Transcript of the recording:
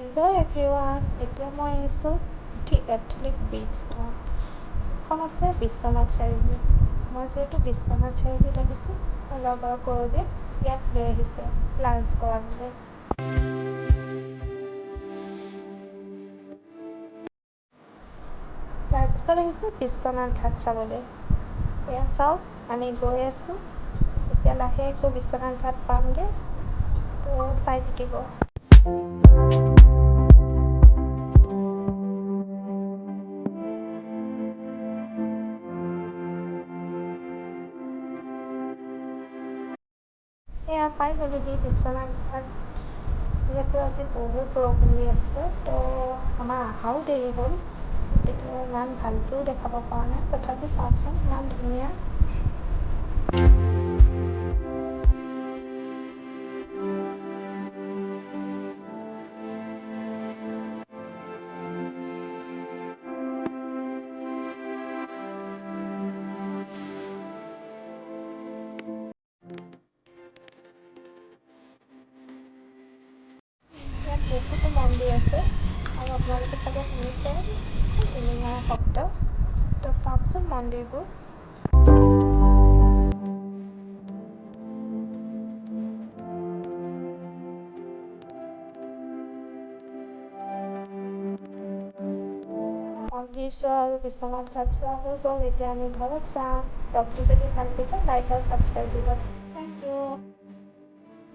Hello' everyone, এতিয়া মই আহিছোঁ দি এথলিক বিচ খন আছে বিশ্বনাথ চাৰিআলি। মই যিহেতু বিশ্বনাথ চাৰিআলিত আহিছোঁ, মোৰ লগৰ কৰবীয়ে ইয়াত লৈ আহিছে লাঞ্চ কৰাবলৈ। তাৰপিছত আহিছোঁ বিশ্বনাথ ঘাট চাবলৈ। এয়া চাওক, আমি গৈ আছোঁ, এতিয়া লাহেকৈ বিশ্বনাথ ঘাট পামগৈ, তো চাই থাকিব। এয়া পাই গ'লোহি বিশ্বনাথ ঘাট। যিহেতু আজি বহুত বৰষুণ দি আছে, তো আমাৰ অহাও দেৰি হ'ল, গতিকে ইমান ভালকৈও দেখাব পৰা নাই। তথাপি চাওকচোন ইমান ধুনীয়া। ইয়াত বহুতো মন্দিৰ আছে আৰু আপোনালোকে চাগে শুনিছে ধুনীয়া শব্দ। তো চাওকচোন মন্দিৰবোৰ। মন্দিৰ চোৱা আৰু বিশ্বনাথ ঘাট চোৱা হৈ গ'ল। এতিয়া আমি ঘৰত যাওঁ। ব্লগটো যদি ভাল পাইছে লাইক আৰু ছাবস্ক্ৰাইব দিব।